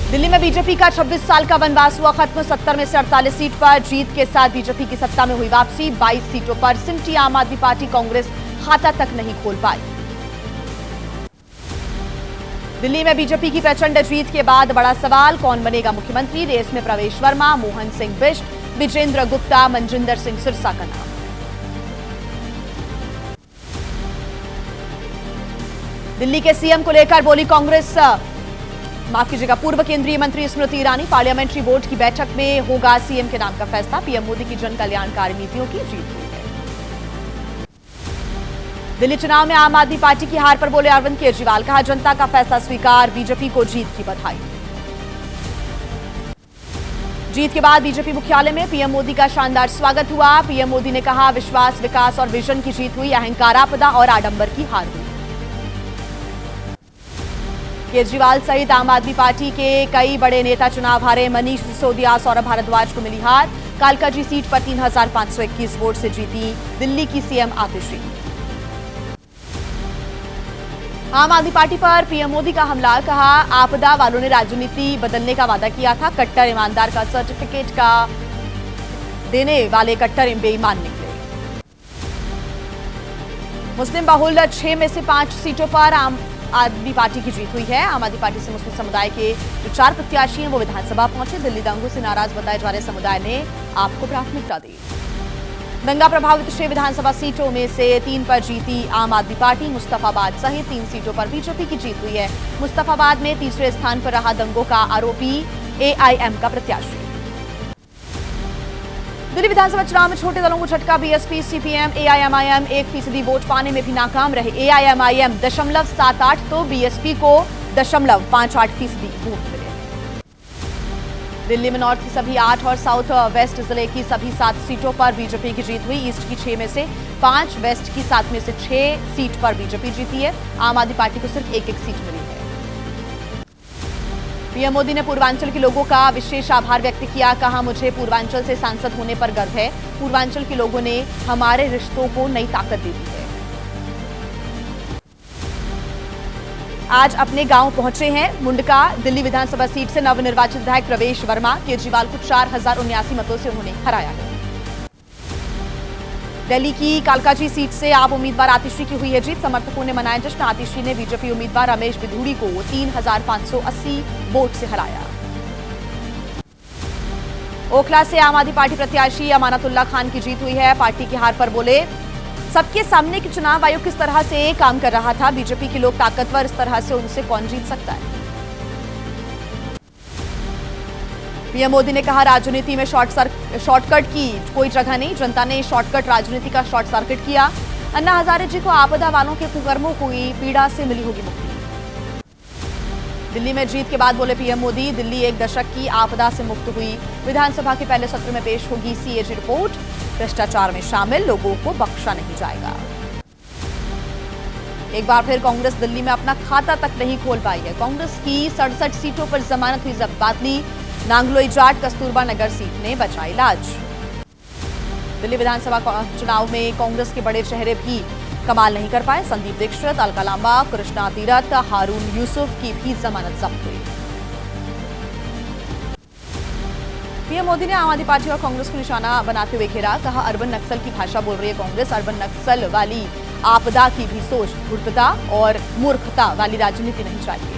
दिल्ली में बीजेपी का 26 साल का वनवास हुआ खत्म। 70 में से 48 सीट पर जीत के साथ बीजेपी की सत्ता में हुई वापसी। 22 सीटों पर सिमटी आम आदमी पार्टी कांग्रेस खाता तक नहीं खोल पाई। दिल्ली में बीजेपी की प्रचंड जीत के बाद बड़ा सवाल, कौन बनेगा मुख्यमंत्री? रेस में प्रवेश वर्मा, मोहन सिंह बिष्ट, विजेंद्र गुप्ता, मनजिंदर सिंह सिरसा का नाम। दिल्ली के सीएम को लेकर बोली कांग्रेस, माफ कीजिएगा, पूर्व केंद्रीय मंत्री स्मृति ईरानी। पार्लियामेंट्री बोर्ड की बैठक में होगा सीएम के नाम का फैसला। पीएम मोदी की जन कल्याणकारी नीतियों की जीत हुई है। दिल्ली चुनाव में आम आदमी पार्टी की हार पर बोले अरविंद केजरीवाल, कहा जनता का फैसला स्वीकार, बीजेपी को जीत की बधाई। जीत के बाद बीजेपी मुख्यालय में पीएम मोदी का शानदार स्वागत हुआ। पीएम मोदी ने कहा विश्वास, विकास और विजन की जीत हुई, अहंकार, आपदा और आडंबर की हार हुई। केजरीवाल सहित आम आदमी पार्टी के कई बड़े नेता चुनाव हारे। मनीष सिसोदिया, सौरभ भारद्वाज को मिली हार। कालकाजी सीट पर 3521 वोट से जीती दिल्ली की सीएम आतिशी। आम आदमी पार्टी पर पीएम मोदी का हमला, कहा आपदा वालों ने राजनीति बदलने का वादा किया था। कट्टर ईमानदार का सर्टिफिकेट का देने वाले कट्टर बेईमान निकले। मुस्लिम बहुल 6 में से 5 सीटों पर आम आदमी पार्टी की जीत हुई है। आम आदमी पार्टी से मुस्लिम समुदाय के जो 4 प्रत्याशी हैं वो विधानसभा पहुंचे। दिल्ली दंगों से नाराज बताए जा रहे समुदाय ने आपको प्राथमिकता दी। दंगा प्रभावित 6 विधानसभा सीटों में से 3 पर जीती आम आदमी पार्टी। मुस्तफाबाद सहित 3 सीटों पर बीजेपी की जीत हुई है। मुस्तफाबाद में तीसरे स्थान पर रहा दंगों का आरोपी एआईएम का प्रत्याशी। दिल्ली विधानसभा चुनाव में छोटे दलों को झटका। बीएसपी, सीपीएम, एआईएमआईएम 1% वोट पाने में भी नाकाम रहे। एआईएमआईएम 0.78 तो बीएसपी को 0.58% वोट मिले। दिल्ली में नॉर्थ की सभी 8 और साउथ वेस्ट जिले की सभी 7 सीटों पर बीजेपी की जीत हुई। ईस्ट की 6 में से 5, वेस्ट की 7 में से 6 सीट पर बीजेपी जीती है। आम आदमी पार्टी को सिर्फ 1-1 सीट मिली है। पीएम मोदी ने पूर्वांचल के लोगों का विशेष आभार व्यक्त किया, कहा मुझे पूर्वांचल से सांसद होने पर गर्व है। पूर्वांचल के लोगों ने हमारे रिश्तों को नई ताकत दे दी है। आज अपने गांव पहुंचे हैं मुंडका दिल्ली विधानसभा सीट से नवनिर्वाचित विधायक प्रवेश वर्मा। केजरीवाल को 4079 मतों से उन्होंने हराया है। दिल्ली की कालकाजी सीट से आप उम्मीदवार आतिशी की हुई है जीत। समर्थकों ने मनाया जश्न। आतिशी ने बीजेपी उम्मीदवार रमेश बिधूड़ी को 3580 वोट से हराया। ओखला से आम आदमी पार्टी प्रत्याशी अमानतुल्लाह खान की जीत हुई है। पार्टी की हार पर बोले सबके सामने कि चुनाव आयोग किस तरह से काम कर रहा था। बीजेपी के लोग ताकतवर, इस तरह से उनसे कौन जीत सकता है। पीएम मोदी ने कहा राजनीति में शॉर्टकट की कोई जगह नहीं। जनता ने शॉर्टकट राजनीति का शॉर्ट सर्किट किया। अन्ना हजारे जी को आपदा वालों के कुकर्मों की पीड़ा से मिली होगी मुक्ति। दिल्ली में जीत के बाद बोले पीएम मोदी दिल्ली 1 दशक की आपदा से मुक्त हुई। विधानसभा के पहले सत्र में पेश होगी सीएजी रिपोर्ट। भ्रष्टाचार में शामिल लोगों को बख्शा नहीं जाएगा। एक बार फिर कांग्रेस दिल्ली में अपना खाता तक नहीं खोल पाई है। कांग्रेस की 67 सीटों पर जमानत हुई जब्बातली। नांगलोई जाट, कस्तूरबा नगर सीट ने बचाई लाज। दिल्ली विधानसभा चुनाव में कांग्रेस के बड़े चेहरे भी कमाल नहीं कर पाए। संदीप दीक्षित, अलका लांबा, कृष्णा तीरथ, हारून यूसुफ की भी जमानत जब्त हुई। पीएम मोदी ने आम आदमी पार्टी और कांग्रेस को निशाना बनाते हुए घेरा, कहा अर्बन नक्सल की भाषा बोल रही है कांग्रेस। अर्बन नक्सल वाली आपदा की भी सोच, धूर्तता और मूर्खता वाली राजनीति नहीं चाहिए।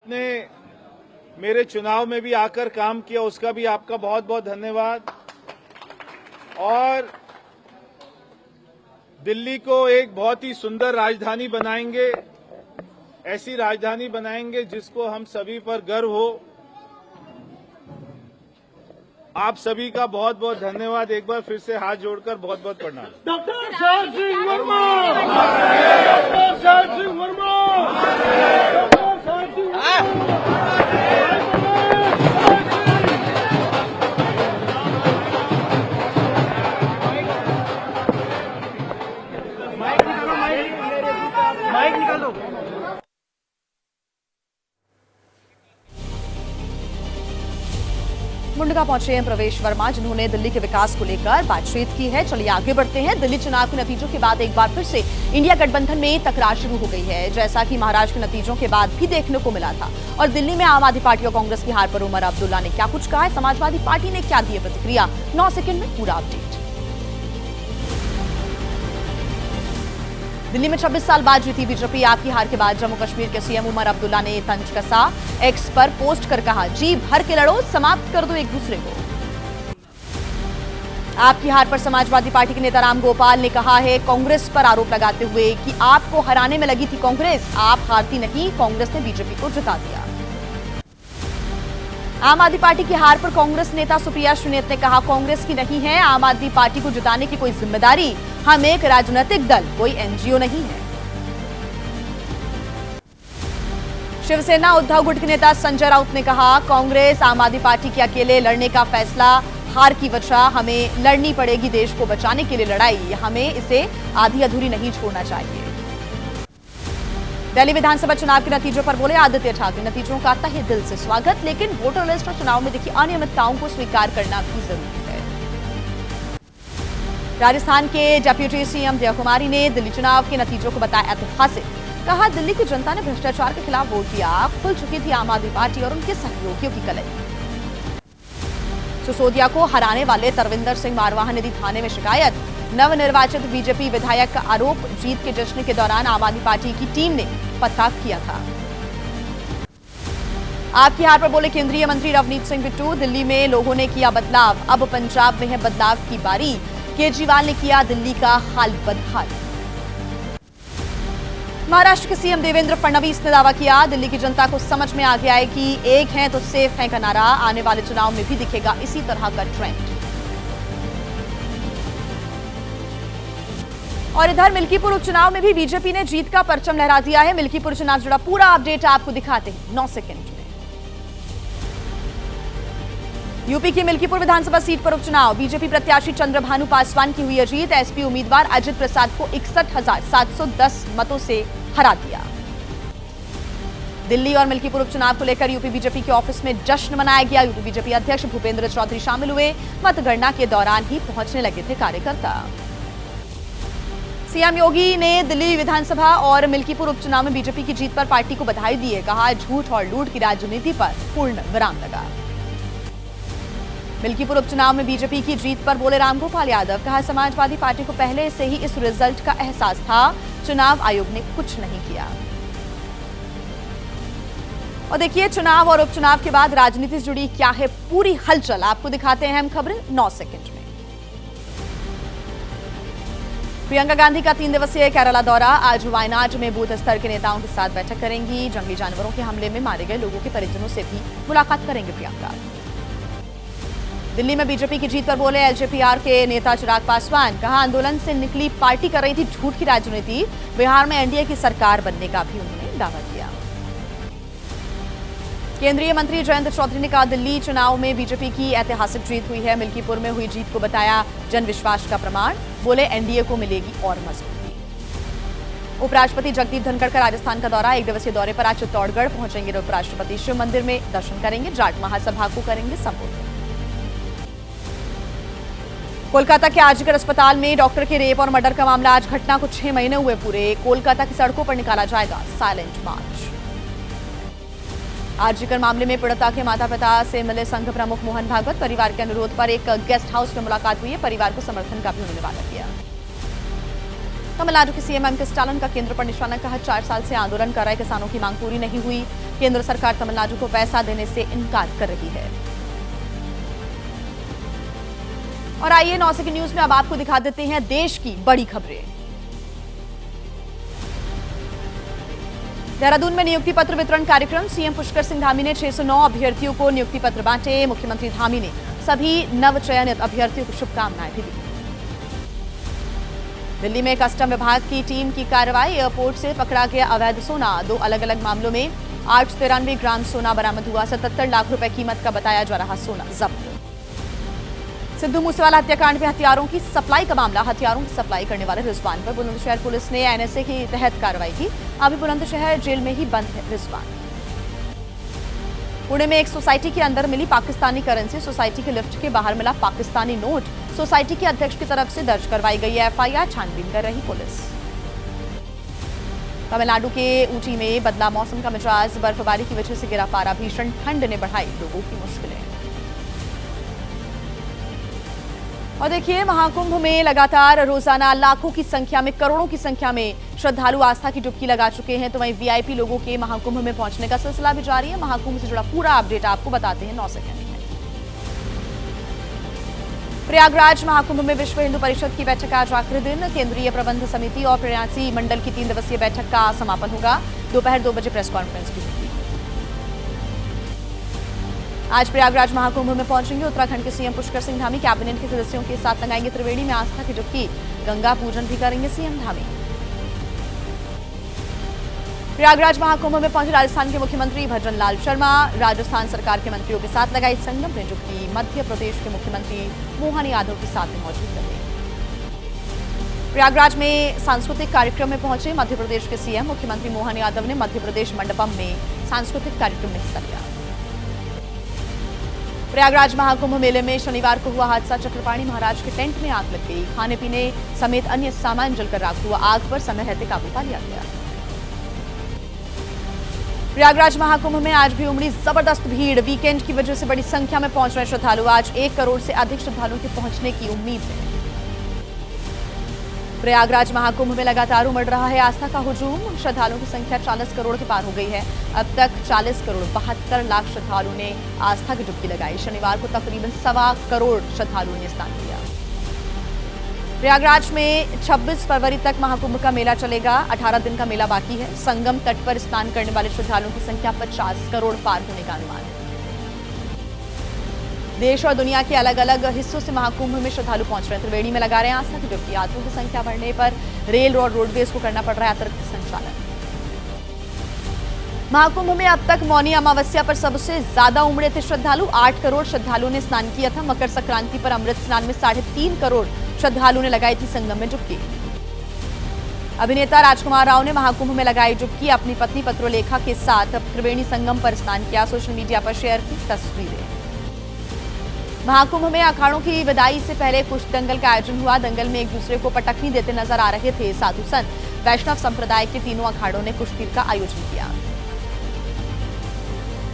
ने मेरे चुनाव में भी आकर काम किया, उसका भी आपका बहुत बहुत धन्यवाद। और दिल्ली को एक बहुत ही सुंदर राजधानी बनाएंगे, ऐसी राजधानी बनाएंगे जिसको हम सभी पर गर्व हो। आप सभी का बहुत बहुत धन्यवाद। एक बार फिर से हाथ जोड़कर बहुत बहुत प्रणाम। Doctor Sharad Singh Verma, doctor Sharad Singh Verma, doctor Sharad Singh mic निकाल दो। कुंडका पहुंचे हैं प्रवेश वर्मा, जिन्होंने दिल्ली के विकास को लेकर बातचीत की है। चलिए आगे बढ़ते हैं। दिल्ली चुनाव के नतीजों के बाद एक बार फिर से इंडिया गठबंधन में तकरार शुरू हो गई है, जैसा कि महाराष्ट्र के नतीजों के बाद भी देखने को मिला था। और दिल्ली में आम आदमी पार्टी और कांग्रेस की हार पर उमर अब्दुल्ला ने क्या कुछ कहा है, समाजवादी पार्टी ने क्या दी प्रतिक्रिया, 9 सेकंड में पूरा अपडेट। दिल्ली में 26 साल बाद जीती बीजेपी। आपकी हार के बाद जम्मू कश्मीर के सीएम उमर अब्दुल्ला ने तंज कसा। एक्स पर पोस्ट कर कहा, जी भर के लड़ो, समाप्त कर दो एक दूसरे को। आपकी हार पर समाजवादी पार्टी के नेता राम गोपाल ने कहा है, कांग्रेस पर आरोप लगाते हुए कि आपको हराने में लगी थी कांग्रेस, आप हारती नहीं, कांग्रेस ने बीजेपी को जिता दिया। आम आदमी पार्टी की हार पर कांग्रेस नेता सुप्रिया श्रीनेत ने कहा, कांग्रेस की नहीं है आम आदमी पार्टी को जिताने की कोई जिम्मेदारी, हम एक राजनीतिक दल, कोई एनजीओ नहीं है। शिवसेना उद्धव गुट के नेता संजय राउत ने कहा, कांग्रेस आम आदमी पार्टी के अकेले लड़ने का फैसला, हार की वजह हमें लड़नी पड़ेगी देश को बचाने के लिए लड़ाई, हमें इसे आधी अधूरी नहीं छोड़ना चाहिए। दिल्ली विधानसभा चुनाव के नतीजों पर बोले आदित्य ठाकरे, नतीजों का तहे दिल से स्वागत, लेकिन वोटर लिस्ट और चुनाव में दिखी अनियमितताओं को स्वीकार करना भी जरूरी है। राजस्थान के डिप्टी सीएम जया कुमारी ने दिल्ली चुनाव के नतीजों को बताया ऐतिहासिक। कहा, दिल्ली की जनता ने भ्रष्टाचार के खिलाफ वोट दिया, खुल चुकी थी आम आदमी पार्टी और उनके सहयोगियों की कलई। सिसोदिया को हराने वाले तरविंदर सिंह मारवाह ने दी थाने में शिकायत। नवनिर्वाचित बीजेपी विधायक का आरोप, जीत के जश्न के दौरान आम आदमी पार्टी की टीम ने पथराव किया था। आपकी हार पर बोले केंद्रीय मंत्री रवनीत सिंह बिट्टू, दिल्ली में लोगों ने किया बदलाव, अब पंजाब में है बदलाव की बारी, केजरीवाल ने किया दिल्ली का हाल बदहाल। महाराष्ट्र के सीएम देवेंद्र फडणवीस ने दावा किया, दिल्ली की जनता को समझ में आ गया है कि एक है तो सेफ है का नारा आने वाले चुनाव में भी दिखेगा इसी तरह का ट्रेंड। और इधर मिल्कीपुर उपचुनाव में भी बीजेपी ने जीत का परचम लहरा दिया है। मिल्कीपुर चुनाव जुड़ा पूरा अपडेट आपको दिखाते हैं 9 सेकंड में। यूपी की मिल्कीपुर विधानसभा सीट पर उपचुनाव, बीजेपी प्रत्याशी चंद्रभानु पासवान की हुई जीत, एसपी उम्मीदवार अजित प्रसाद को 61,710 मतों से हरा दिया। दिल्ली और मिल्कीपुर उपचुनाव को लेकर यूपी बीजेपी के ऑफिस में जश्न मनाया गया। यूपी बीजेपी अध्यक्ष भूपेंद्र चौधरी शामिल हुए। मतगणना के दौरान ही पहुंचने लगे थे कार्यकर्ता। सीएम योगी ने दिल्ली विधानसभा और मिल्कीपुर उपचुनाव में बीजेपी की जीत पर पार्टी को बधाई दी है। कहा, झूठ और लूट की राजनीति पर पूर्ण विराम लगा। मिल्कीपुर उपचुनाव में बीजेपी की जीत पर बोले रामगोपाल यादव, कहा, समाजवादी पार्टी को पहले से ही इस रिजल्ट का एहसास था, चुनाव आयोग ने कुछ नहीं किया। और देखिए चुनाव और उपचुनाव के बाद राजनीति से जुड़ी क्या है पूरी हलचल, आपको दिखाते हैं हम खबरें 9 सेकंड में। प्रियंका गांधी का 3 दिवसीय केरला दौरा, आज वायनाड में बूथ स्तर के नेताओं के साथ बैठक करेंगी। जंगली जानवरों के हमले में मारे गए लोगों के परिजनों से भी मुलाकात करेंगे प्रियंका। दिल्ली में बीजेपी की जीत पर बोले एलजेपीआर के नेता चिराग पासवान, कहा, आंदोलन से निकली पार्टी कर रही थी झूठ की राजनीति, बिहार में एनडीए की सरकार बनने का भी उन्होंने दावा किया। केंद्रीय मंत्री जयंत चौधरी ने कहा, दिल्ली चुनाव में बीजेपी की ऐतिहासिक जीत हुई है, मिल्कीपुर में हुई जीत को बताया जन विश्वास का प्रमाण, बोले एनडीए को मिलेगी और मजबूती। उपराष्ट्रपति जगदीप धनखड़ का राजस्थान का दौरा, 1 दिवसीय दौरे पर आज चित्तौड़गढ़ पहुंचेंगे उपराष्ट्रपति, शिव मंदिर में दर्शन करेंगे, जाट महासभा को करेंगे संबोधित। कोलकाता के आरजीकर अस्पताल में डॉक्टर के रेप और मर्डर का मामला, आज घटना को 6 महीने हुए पूरे, कोलकाता की सड़कों पर निकाला जाएगा साइलेंट मार्च। आरजीकर मामले में पीड़िता के माता पिता से मिले संघ प्रमुख मोहन भागवत, परिवार के अनुरोध पर एक गेस्ट हाउस में मुलाकात हुई है, परिवार को समर्थन का भी उन्होंने वादा किया। तमिलनाडु के सीएम एम के स्टालिन का केंद्र पर निशाना, कहा, 4 साल से आंदोलन कर रहे किसानों की मांग पूरी नहीं हुई, केंद्र सरकार तमिलनाडु को पैसा देने से इनकार कर रही है। और आइए 9 सेकंड न्यूज में अब आपको दिखा देते हैं देश की बड़ी खबरें। देहरादून में नियुक्ति पत्र वितरण कार्यक्रम, सीएम पुष्कर सिंह धामी ने 609 अभ्यर्थियों को नियुक्ति पत्र बांटे। मुख्यमंत्री धामी ने सभी नवचयनित अभ्यर्थियों को शुभकामनाएं भी दी। दिल्ली में कस्टम विभाग की टीम की कार्रवाई, एयरपोर्ट से पकड़ा गया अवैध सोना, 2 अलग-अलग मामलों में 893 ग्राम सोना बरामद हुआ, 77 लाख रुपए कीमत का बताया जा रहा सोना जब्त। सिद्धू मूसेवाला हत्याकांड में हथियारों की सप्लाई का मामला, हथियारों की सप्लाई करने वाले रिजवान पर बुलंदशहर पुलिस ने एनएसए के तहत कार्रवाई की, अभी बुलंदशहर जेल में ही बंद है रिजवान। पुणे में एक सोसाइटी के अंदर मिली पाकिस्तानी करेंसी, सोसाइटी के लिफ्ट के बाहर मिला पाकिस्तानी नोट। सोसाइटी के अध्यक्ष की तरफ से दर्ज करवाई गई एफआईआर, छानबीन कर रही पुलिस। तमिलनाडु के ऊटी में बदला मौसम का मिजाज, बर्फबारी की वजह से गिरा पारा, भीषण ठंड ने बढ़ाई लोगों की मुश्किलें। और देखिए, महाकुंभ में लगातार रोजाना लाखों की संख्या में, करोड़ों की संख्या में श्रद्धालु आस्था की डुबकी लगा चुके हैं। तो वहीं वीआईपी लोगों के महाकुंभ में पहुंचने का सिलसिला भी जारी है। महाकुंभ से जुड़ा पूरा अपडेट आपको बताते हैं 9 सेकंड में। प्रयागराज महाकुंभ में विश्व हिंदू परिषद की बैठक आज आखिरी दिन। केंद्रीय प्रबंध समिति और प्रयासी मंडल की 3 दिवसीय बैठक का समापन होगा। दोपहर 2 बजे प्रेस कॉन्फ्रेंस भी होगी। आज प्रयागराज महाकुंभ में पहुंचेंगे उत्तराखंड के सीएम पुष्कर सिंह धामी। कैबिनेट के सदस्यों के साथ लगाएंगे त्रिवेणी में आस्था की डुबकी। गंगा पूजन भी करेंगे सीएम धामी। प्रयागराज महाकुंभ में पहुंचे राजस्थान के मुख्यमंत्री भजन लाल शर्मा। राजस्थान सरकार के मंत्रियों के साथ लगाई संगम में डुबकी। मध्य प्रदेश के मुख्यमंत्री मोहन यादव के साथ मौजूद रहे। प्रयागराज में सांस्कृतिक कार्यक्रम में पहुंचे मध्य प्रदेश के सीएम। मुख्यमंत्री मोहन यादव ने मध्य प्रदेश मंडपम में सांस्कृतिक कार्यक्रम में हिस्सा लिया। प्रयागराज महाकुंभ मेले में शनिवार को हुआ हादसा, चक्रपाणी महाराज के टेंट में आग लग गई। खाने पीने समेत अन्य सामान जलकर राख हुआ। आग पर समय रहते काबू पा लिया गया। प्रयागराज महाकुंभ में आज भी उमड़ी जबरदस्त भीड़। वीकेंड की वजह से बड़ी संख्या में पहुंच रहे श्रद्धालु। आज 1 करोड़ से अधिक श्रद्धालुओं के पहुंचने की उम्मीद है। प्रयागराज महाकुंभ में लगातार उमड़ रहा है आस्था का हुजूम। श्रद्धालुओं की संख्या 40 करोड़ के पार हो गई है। अब तक 40 करोड़ 72 लाख श्रद्धालुओं ने आस्था की डुबकी लगाई। शनिवार को तकरीबन 1.25 करोड़ श्रद्धालुओं ने स्नान किया। प्रयागराज में 26 फरवरी तक महाकुंभ का मेला चलेगा। 18 दिन का मेला बाकी है। संगम तट पर स्नान करने वाले श्रद्धालुओं की संख्या 50 करोड़ पार होने का अनुमान है। देश और दुनिया के अलग अलग हिस्सों से महाकुंभ में श्रद्धालु पहुंच रहे हैं। त्रिवेणी में लगा रहे हैं आस्था की डुबकी। यात्रियों की संख्या बढ़ने पर रेल और रोडवेज को करना पड़ रहा है अतिरिक्त संचालन। महाकुंभ में अब तक मौनी अमावस्या पर सबसे ज्यादा उमड़े थे श्रद्धालु। 8 करोड़ श्रद्धालुओं ने स्नान किया था। मकर संक्रांति पर अमृत स्नान में 3.5 करोड़ श्रद्धालुओं ने लगाई थी संगम में डुबकी। अभिनेता राजकुमार राव ने महाकुंभ में लगाई डुबकी। अपनी पत्नी पत्रोलेखा के साथ त्रिवेणी संगम पर स्नान किया। सोशल मीडिया पर शेयर की तस्वीरें। महाकुंभ में अखाड़ों की विदाई से पहले कुछ दंगल का आयोजन हुआ। दंगल में एक दूसरे को पटखनी देते नजर आ रहे थे साधु संत। वैष्णव संप्रदाय के तीनों अखाड़ों ने कुश्ती का आयोजन किया।